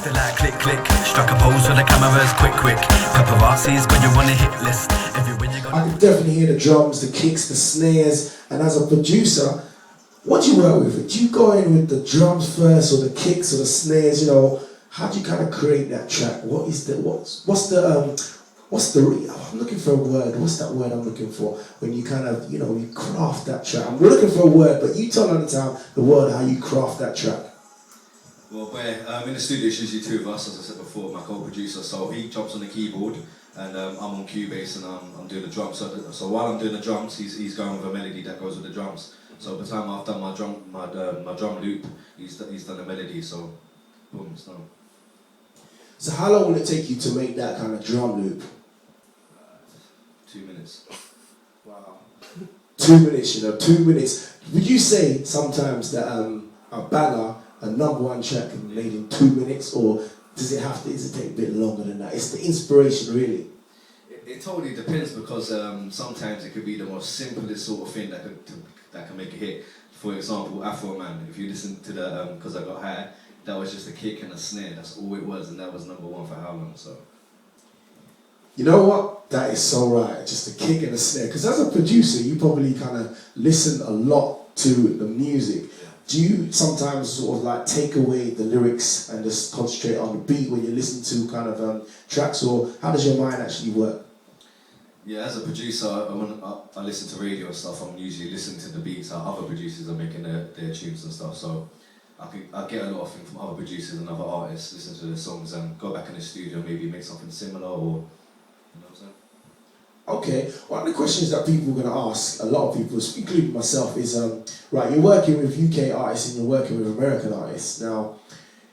Feel like click, click. Struck a pose for the cameras, quick, quick. Paparazzis got you on a hit list. Everywhere you go. I can definitely hear the drums, the kicks, the snares, and as a producer, what do you work with? Do you go in with the drums first, or the kicks, or the snares? You know, how do you kind of create that track? I'm looking for a word. What's that word I'm looking for? When you kind of, you know, you craft that track. I'm looking for a word, but you tell another time the word how you craft that track. Well, in the studio, it's usually two of us, as I said before, my co-producer. So he jumps on the keyboard, and I'm on Cubase, and I'm doing the drums. So while I'm doing the drums, he's going with a melody that goes with the drums. So by the time I've done my drum loop, he's done the melody. So boom, it's done. So how long will it take you to make that kind of drum loop? 2 minutes. Wow. 2 minutes, you know, 2 minutes. Would you say sometimes that a banger, a #1 track can be made in 2 minutes, or does it take a bit longer than that? It's the inspiration, really. It totally depends, because sometimes it could be the most simplest sort of thing that can make a hit. For example, Afro Man. If you listen to the Cause I Got High, that was just a kick and a snare. That's all it was, and that was #1 for how long? So. You know what? That is so right. Just a kick and a snare. Because as a producer, you probably kind of listen a lot to the music. Yeah. Do you sometimes sort of like take away the lyrics and just concentrate on the beat when you listen to kind of tracks, or how does your mind actually work? Yeah, as a producer, I listen to radio and stuff. I'm usually listening to the beats how other producers are making their tunes and stuff. So I get a lot of things from other producers and other artists, listen to their songs and go back in the studio, maybe make something similar, or you know what I'm saying? Okay, one of the questions that people are going to ask, a lot of people, including myself, is, right, you're working with UK artists and you're working with American artists. Now,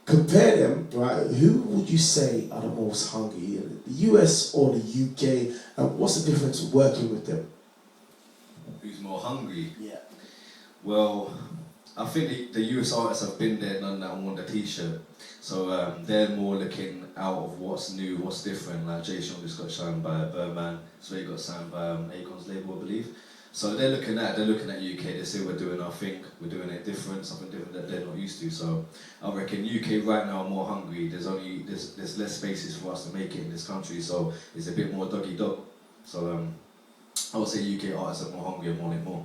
compare them, right, who would you say are the most hungry, the US or the UK, and what's the difference working with them? Who's more hungry? Yeah. Well, I think the US artists have been there, done that, and won the t-shirt. So they're more looking out of what's new, what's different. Like Jay Sean just got signed by Birdman, Sway got signed by Akon's label, I believe. So they're looking at UK. They say we're doing our thing, we're doing it different, something different that they're not used to. So I reckon UK right now are more hungry. There's less spaces for us to make it in this country, so it's a bit more doggy dog. So I would say UK artists are more hungry and want it more.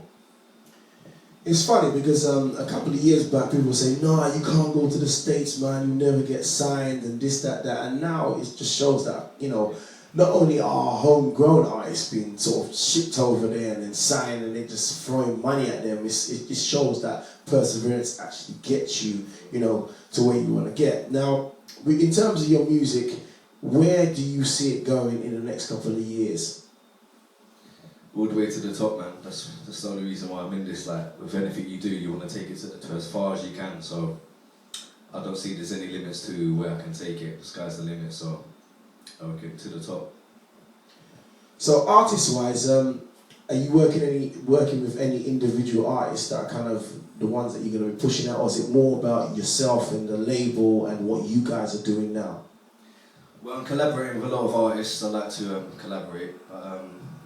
It's funny because a couple of years back people were saying, no, you can't go to the States, man, you never get signed and this, that, and now it just shows that, you know, not only are homegrown artists being sort of shipped over there and then signed and they're just throwing money at them, it shows that perseverance actually gets you, you know, to where you want to get. Now, in terms of your music, where do you see it going in the next couple of years? All the way to the top, man. That's the only reason why I'm in this. Like, with anything you do, you want to take it to as far as you can. So I don't see there's any limits to where I can take it. The sky's the limit. So okay, to the top. So artist-wise, are you working with any individual artists that are kind of the ones that you're going to be pushing out, or is it more about yourself and the label and what you guys are doing now? Well, I'm collaborating with a lot of artists. I like to collaborate.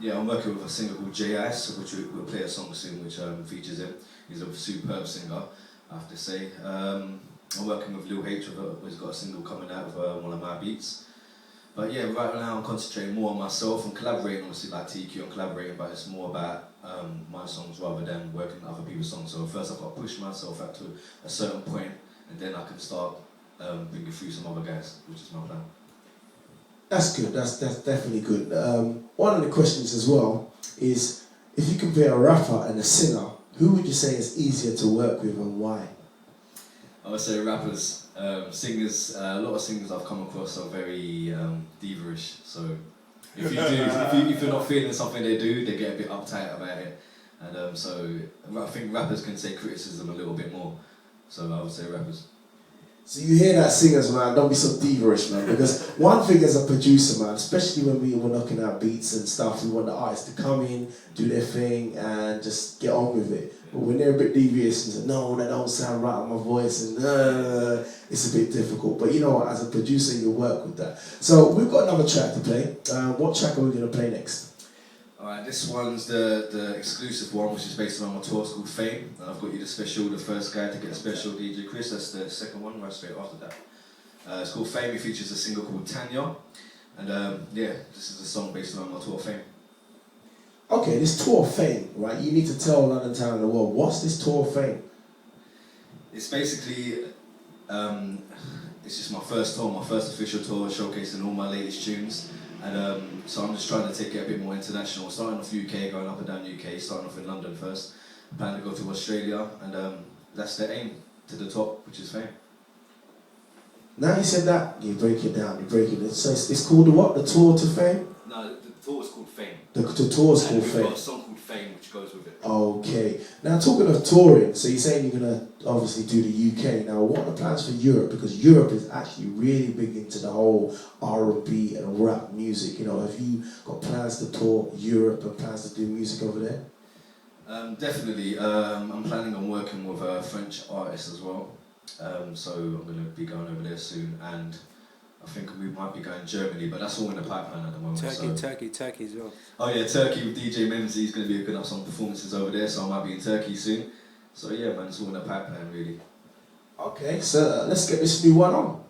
Yeah, I'm working with a singer called J.I.S., which we'll play a song soon, which features him. He's a superb singer, I have to say. I'm working with Lil H, who's got a single coming out of one of my beats. But yeah, right now I'm concentrating more on myself. I'm collaborating, obviously, like TQ, I'm collaborating, but it's more about my songs rather than working on other people's songs. So first I've got to push myself up to a certain point, and then I can start bringing through some other guys, which is my plan. That's good, that's definitely good. One of the questions as well is, if you compare a rapper and a singer, who would you say is easier to work with and why? I would say rappers. Singers, a lot of singers I've come across are very diva-ish. So if you're not feeling something they do, they get a bit uptight about it. And so I think rappers can take criticism a little bit more. So I would say rappers. So you hear that, singers, man, don't be so diva-ish, man, because one thing as a producer, man, especially when we were knocking out beats and stuff, we want the artists to come in, do their thing, and just get on with it. But when they're a bit devious and say, no, that don't sound right on my voice, and it's a bit difficult. But you know what, as a producer, you work with that. So we've got another track to play. What track are we going to play next? Alright, this one's the exclusive one, which is based on my tour. It's called Fame. And I've got you the special, the first guy to get a special, DJ Chris. That's the second one, right straight after that. It's called Fame. It features a single called Tanya. And yeah, this is a song based on my tour of Fame. Okay, this tour of Fame, right? You need to tell London Town and the world, what's this tour of Fame? It's basically, it's just my first tour, my first official tour, showcasing all my latest tunes. And so I'm just trying to take it a bit more international, starting off UK, going up and down UK, starting off in London first. Plan to go to Australia, and that's the aim, to the top, which is Fame. Now you said that, you break it down, So it's called the what? The Tour to Fame? No, the tour is called Fame. The tour is called We've Fame. got a song called Fame which goes with it. Okay. Now talking of touring, so you're saying you're going to obviously do the UK. Now what are the plans for Europe? Because Europe is actually really big into the whole R&B and rap music. You know, have you got plans to tour Europe and plans to do music over there? Definitely. I'm planning on working with a French artist as well. So I'm going to be going over there soon, and I think we might be going to Germany, but that's all in the pipeline at the moment. Turkey as well. Oh yeah, Turkey with DJ Memzee is going to be good at some performances over there, so I might be in Turkey soon. So yeah, man, it's all in the pipeline really. Okay, so let's get this new one on.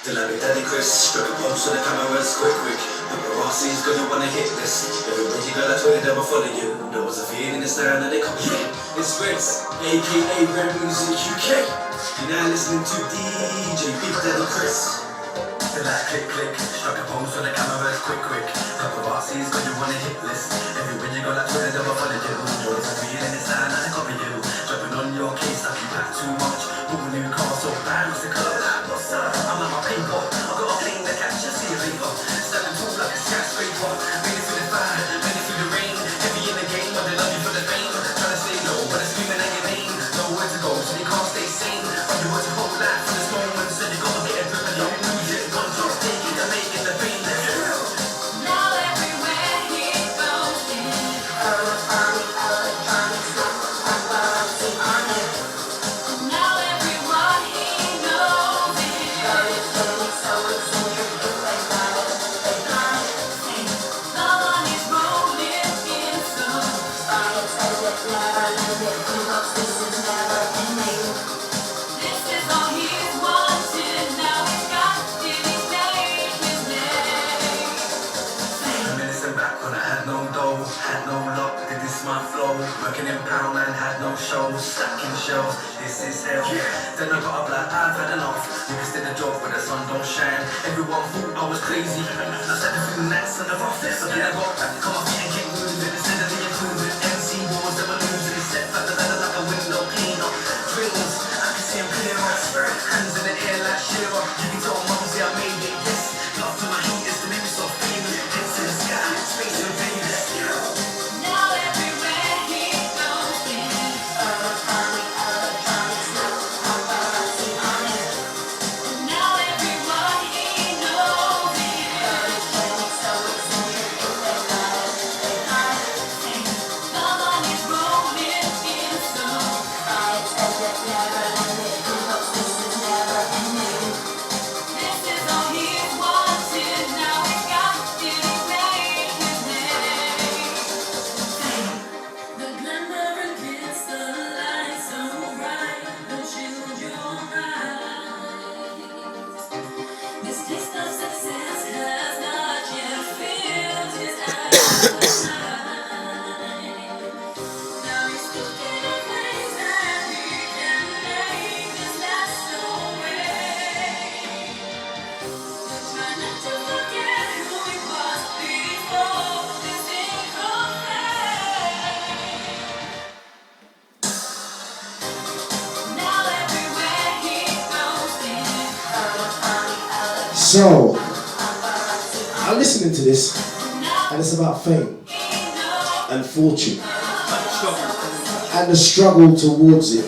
The Larry Daddy Chris struck a pose so the cameras quick. Paparazzi's gonna wanna hit this. Everywhere you go, that's where they never follow you. There was a feeling in the stand and they come. Yeah, it's Redzz, aka RedMusicUK. You're now listening to DJ Big Daddy Chris. The light click, struck a pose so the cameras quick. Paparazzi's gonna wanna hit this. Everywhere you go, that's where they never follow you. There was a feeling in the stand and they copy you. Jumping on your case, stuff you back too much. Bought a new car, so bad, what's the colour? I'm at my paper, I got a plane that catch you, see you later. Standing tall like a skyscraper, made it through the fire, made it through the rain. Heavy in the game, but they love you for the fame. Trying to stay low, but they're screaming at your name. Nowhere to go, so you can't stay sane. But you want your whole life for this moment, so you gotta get a grip and don't lose it. One drop, take it, and make it the pain. Now everywhere he goes, now everyone he knows the money's rolling in so this is all he's wanted. Now he's got it, he's made his name. Reminiscing back when I had no dough, had no luck, did this my flow. Working in Poundland, had no shows, stacking shelves, this is hell. Then I got up like I've had enough. Niggas did a job where the sun don't shine. Everyone thought I was crazy. I said a few nights on the rough. So then I got back, come up here and keep moving. Instead of the improvement, MC wars that were losing. Step back the ladder like a window cleaner. Dreams, I can see them clearer. Hands in the air like Shearer. You can tell Memzee I made it, yes. Love to my haters to make me so famous. Heads to the sky, space invaders. Now everywhere he goes, now everyone he knows the money's rolling in so this is all he's wanted. Now he's got it, he's made his name. The glimmer against the light so bright, don't shield your eyes. This taste of success has not yet filled his appetite. Now he's looking at ways that he can make his last away. Try not to forget who he was before this income fame. Now everywhere he goes, So, I'm listening to this, and it's about fame and fortune and the struggle towards it.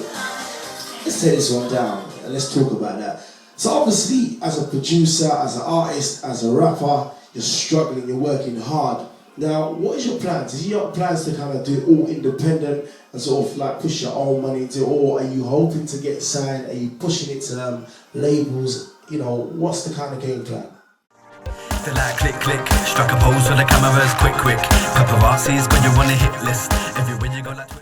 Let's take this one down and let's talk about that. So obviously, as a producer, as an artist, as a rapper, you're struggling, you're working hard. Now, what is your plans? Is your plans to kind of do it all independent and sort of like push your own money into it, or are you hoping to get signed? Are you pushing it to labels? You know, what's the kind of game plan? The light click, struck a pose so the cameras quick. Paparazzi's got you on a hit list. Everywhere you go like